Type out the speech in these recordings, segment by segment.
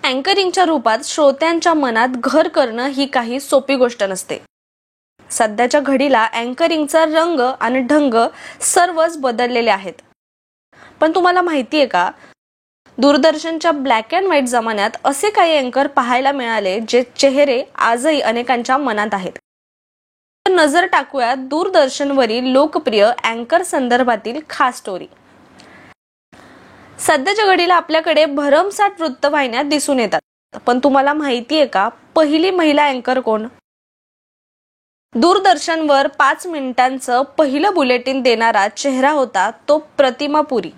अँकरिंगच्या रूपात श्रोत्यांच्या मनात घर करणं ही काही सोपी गोष्ट नसते. सध्याच्या घडीला अँकरिंगचा रंग आणि ढंग सर्वच बदललेले आहेत. पण तुम्हाला माहिती आहे का, दूरदर्शनच्या ब्लॅक अँड व्हाईट जमान्यात असे काही अँकर पाहायला मिळाले जे चेहरे आजही अनेकांच्या मनात आहेत. नजर टाकूया दूरदर्शनवरील लोकप्रिय अँकर संदर्भातील खास स्टोरी. सध्याच्या घडीला आपल्याकडे भरमसाठ वृत्तवाहिन्या दिसून येतात. पण तुम्हाला माहिती आहे का, पहिली महिला अँकर कोण? दूरदर्शनवर 5 मिनिटांचं पहिलं बुलेटिन देणारा चेहरा होता तो प्रतिमा पुरी.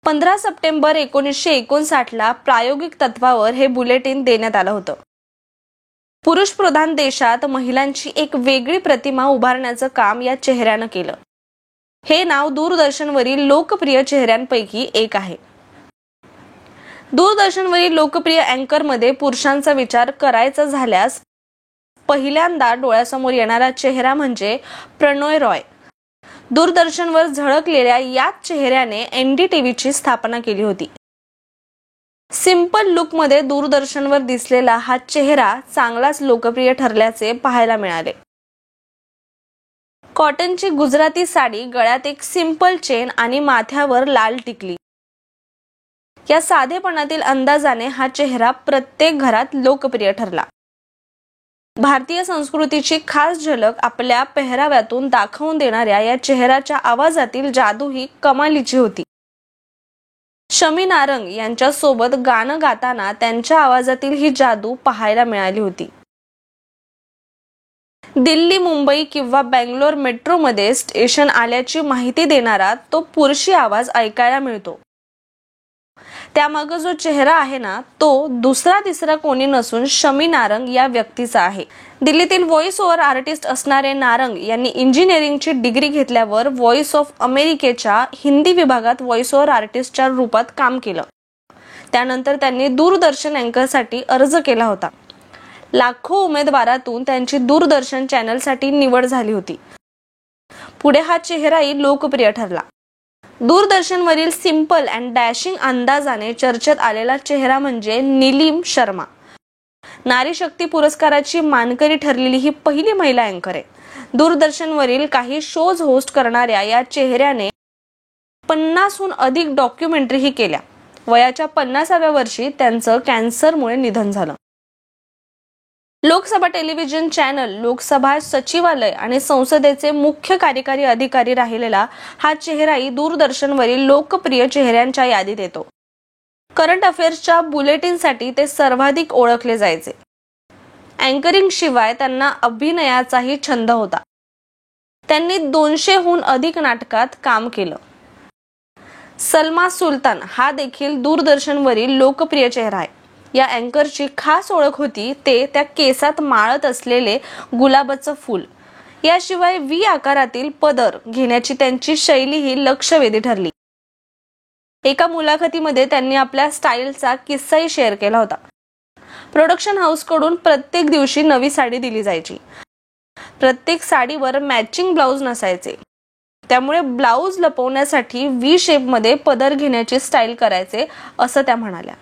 15 सप्टेंबर 1959 ला प्रायोगिक तत्वावर हे बुलेटिन देण्यात आलं होतं. पुरुष प्रधान देशात महिलांची एक वेगळी प्रतिमा उभारण्याचं काम या चेहऱ्यानं केलं. हे नाव दूरदर्शनवरील लोकप्रिय चेहऱ्यांपैकी एक आहे. दूरदर्शनवरील लोकप्रिय अँकरमध्ये पुरुषांचा विचार करायचा झाल्यास पहिल्यांदा डोळ्यासमोर येणारा चेहरा म्हणजे प्रणोय रॉय. दूरदर्शनवर झळकलेल्या याच चेहऱ्याने NDTVची स्थापना केली होती. सिंपल लुकमध्ये दूरदर्शनवर दिसलेला हा चेहरा चांगलाच लोकप्रिय ठरल्याचे पाहायला मिळाले. कॉटनची गुजराती साडी, गळ्यात एक सिंपल चेन आणि माथ्यावर लाल टिकली. या साधेपणातील अंदाजाने हा चेहरा प्रत्येक घरात लोकप्रिय ठरला. भारतीय संस्कृतीची खास झलक आपल्या पेहराव्यातून दाखवून देणाऱ्या या चेहऱ्याच्या आवाजातील जादू ही कमालीची होती. शमी नारंग यांच्या सोबत गाणं गाताना त्यांच्या आवाजातील ही जादू पाहायला मिळाली होती. दिल्ली, मुंबई किंवा बेंगलोर मेट्रोमध्ये स्टेशन आल्याची माहिती देणारा तो पुरुषी आवाज ऐकायला मिळतो. त्यामागे जो चेहरा आहे ना, तो दुसरा तिसरा कोणी नसून शमी नारंग या व्यक्तीचा आहे. दिल्लीतील व्हॉइस ओव्हर आर्टिस्ट असणारे नारंग यांनी इंजिनिअरिंगची डिग्री घेतल्यावर व्हॉइस ऑफ अमेरिकेच्या हिंदी विभागात व्हॉइस ओव्हर आर्टिस्टच्या रूपात काम केलं. त्यानंतर त्यांनी दूरदर्शन अँकरसाठी अर्ज केला होता. लाखो उमेदवारातून त्यांची दूरदर्शन चॅनलसाठी निवड झाली होती. पुढे हा चेहराही लोकप्रिय ठरला. दूरदर्शनवरील सिंपल अँड डॅशिंग अंदाजाने चर्चेत आलेला चेहरा म्हणजे नीलिम शर्मा. नारी शक्ती पुरस्काराची मानकरी ठरलेली ही पहिली महिला अँकर आहे. दूरदर्शनवरील काही शोज होस्ट करणाऱ्या या चेहऱ्याने 50हून अधिक डॉक्युमेंटरीही केल्या. वयाच्या 50व्या वर्षी त्यांचं कॅन्सरमुळे निधन झालं. लोकसभा टेलिव्हिजन चॅनल, लोकसभा सचिवालय आणि संसदेचे मुख्य कार्यकारी अधिकारी राहिलेला हा चेहराही दूरदर्शनवरील लोकप्रिय चेहऱ्यांच्या यादीत येतो. करंट अफेअर्सच्या बुलेटिनसाठी ते सर्वाधिक ओळखले जायचे. अँकरिंग शिवाय त्यांना अभिनयाचाही छंद होता. त्यांनी 200हून अधिक नाटकात काम केलं. सलमा सुलतान हा देखील दूरदर्शनवरील लोकप्रिय चेहरा आहे. या अँकरची खास ओळख होती ते त्या केसात माळत असलेले गुलाबाचं फूल. याशिवाय V आकारातील पदर घेण्याची त्यांची शैली ही लक्षवेधी ठरली. एका मुलाखतीमध्ये त्यांनी आपल्या स्टाईलचा किस्साही शेअर केला होता. प्रोडक्शन हाऊसकडून प्रत्येक दिवशी नवी साडी दिली जायची. प्रत्येक साडीवर मॅचिंग ब्लाउज नसायचे. त्यामुळे ब्लाउज लपवण्यासाठी V शेपमध्ये पदर घेण्याची स्टाईल करायचे असं त्या म्हणाल्या.